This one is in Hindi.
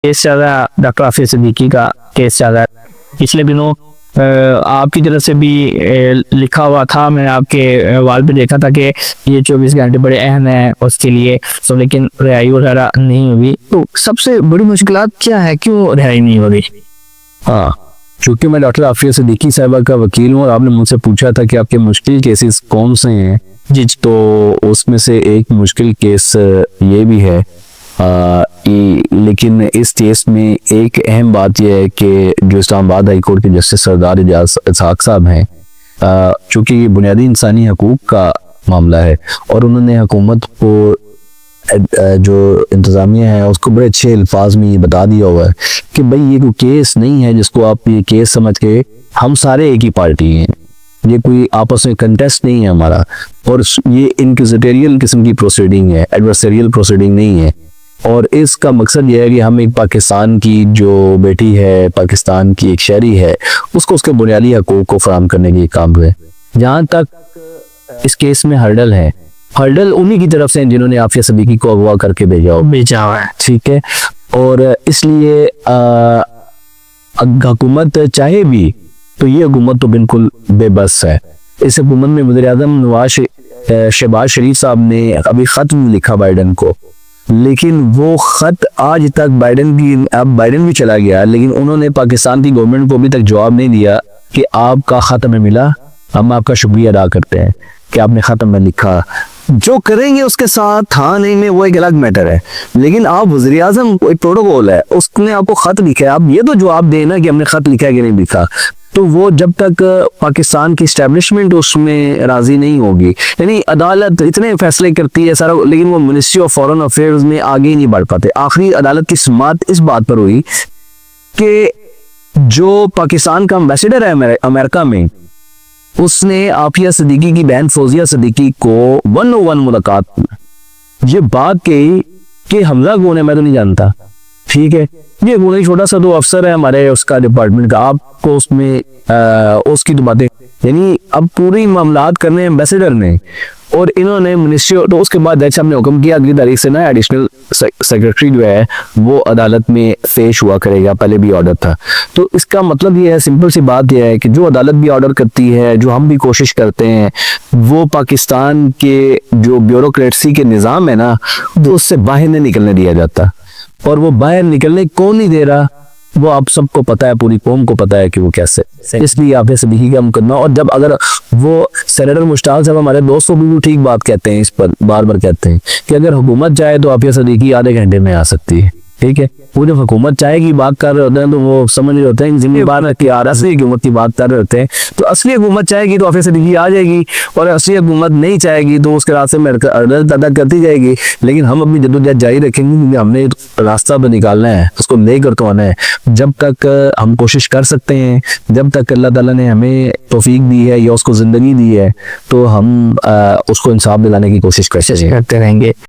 केस चल रहा है, डॉक्टर आफिया सिद्दीकी का केस चल रहा है। पिछले दिनों आपकी तरफ से भी लिखा हुआ था, मैंने आपके वाल पे देखा था कि ये 24 घंटे बड़े अहम हैं उसके लिए, तो लेकिन रिहाई वगैरह नहीं हुई। तो सबसे बड़ी मुश्किलात क्या है, क्यों रिहाई नहीं हो रही? हाँ, चूंकि मैं डॉक्टर आफिया सिद्दीकी साहिबा का वकील हूँ और आपने मुझसे पूछा था कि आपके मुश्किल केसेस कौन से हैं जी, तो उसमें से एक मुश्किल केस ये भी है। लेकिन इस केस में एक अहम बात यह है कि जो इस्लामाबाद हाई कोर्ट के जस्टिस सरदार एजाज इसहाक साहब हैं, चूंकि ये बुनियादी इंसानी हकूक का मामला है और उन्होंने हुकूमत को जो इंतज़ामिया है उसको बड़े अच्छे अल्फाज में ये बता दिया हुआ है कि भाई ये कोई केस नहीं है जिसको आप ये केस समझ के, हम सारे एक ही पार्टी हैं, ये कोई आपस में कंटेस्ट नहीं है हमारा, और ये इनक्विजिटोरियल किस्म की प्रोसीडिंग है, एडवर्सरियल प्रोसीडिंग नहीं है। और इसका मकसद यह है कि हम एक पाकिस्तान की जो बेटी है, पाकिस्तान की एक शहरी है, उसको उसके बुनियादी हकूक को फराहम करने के काम करें। जहाँ तक इस केस में हर्डल उन्हीं की तरफ से जिन्होंने आफिया सिद्दीकी को अगवा करके भेजा हुआ है, ठीक है। और इसलिए हुकूमत चाहे भी तो ये हुकूमत तो बिल्कुल बेबस है। इस हुकूमत में वज़ीर-ए-आज़म शहबाज शरीफ साहब ने अभी खत लिखा बाइडन को, लेकिन वो खत आज तक बाइडन भी चला गया, लेकिन उन्होंने पाकिस्तान की गवर्नमेंट को अभी तक जवाब नहीं दिया कि आपका खत हमें मिला, हम आपका शुक्रिया अदा करते हैं कि आपने खत में लिखा। जो करेंगे उसके साथ हाँ नहीं में वो एक अलग मैटर है, लेकिन आप वज़ीर-ए-आज़म एक प्रोटोकॉल है, उसने आपको खत लिखा है, आप ये तो जवाब देना कि हमने खत लिखा है कि नहीं लिखा। तो वो जब तक पाकिस्तान की एस्टेब्लिशमेंट उसमें राजी नहीं होगी, यानी अदालत इतने फैसले करती है सारा, लेकिन वो मिनिस्ट्री ऑफ फॉरेन अफेयर्स में आगे ही नहीं बढ़ पाते। आखिरी अदालत की समाअत इस बात पर हुई कि जो पाकिस्तान का एम्बेसडर है अमेरिका में, उसने आफिया सिद्दीकी की बहन फौजिया सिद्दीकी को 101 मुलाकात ये बात कही कि हमजा कौन है मैं तो नहीं जानता, ठीक है, ये वो नहीं छोटा सा तो अफसर है हमारे उसका डिपार्टमेंट का, आपको उसमें उसकी तो बातें, यानी अब पूरी मामलात करने एम्बेसडर ने और इन्होंने मिनिस्ट्री। तो उसके बाद जज साहब ने हुक्म किया अगली तारीख से ना एडिशनल सेक्रेटरी जो है वो अदालत में पेश हुआ करेगा, पहले भी ऑर्डर था। तो इसका मतलब ये है, सिंपल सी बात यह है कि जो अदालत भी ऑर्डर करती है, जो हम भी कोशिश करते हैं, वो पाकिस्तान के जो ब्यूरोक्रेसी के निज़ाम है ना, तो उससे बाहर नहीं निकलने दिया जाता, और वो बाहर निकलने कौन नहीं दे रहा, वो आप सबको पता है, पूरी कौम को पता है कि वो कैसे। इसलिए आफिया सिद्दीकी का मुकदमा, और जब अगर वो सेनेटर मुश्ताक साहब हमारे दोस्तों भी ठीक बात कहते हैं, इस पर बार बार कहते हैं कि अगर हुकूमत चाहे तो आफिया सिद्दीकी आधे घंटे में आ सकती है, ठीक है। वो जब हुकूमत चाहेगी बात कर रहे होते हैं तो वो समझ रहे होते हैं जिम्मेदार असली हुकूमत की बात कर रहे होते हैं, तो असली हुकूमत चाहेगी तो आफिया सिद्दीकी आ जाएगी, और असली हुकूमत नहीं चाहेगी तो उसके रास्ते में अदालत अदा करती जाएगी। लेकिन हम अपनी जद्दोजहद जारी रखेंगे क्योंकि हमने रास्ता तो निकालना है, उसको नहीं कर तो आना है। जब तक हम कोशिश कर सकते हैं, जब तक अल्लाह ताला ने हमें तौफीक दी है या उसको ज़िंदगी दी है, तो हम उसको इंसाफ दिलाने की कोशिश करते रहेंगे।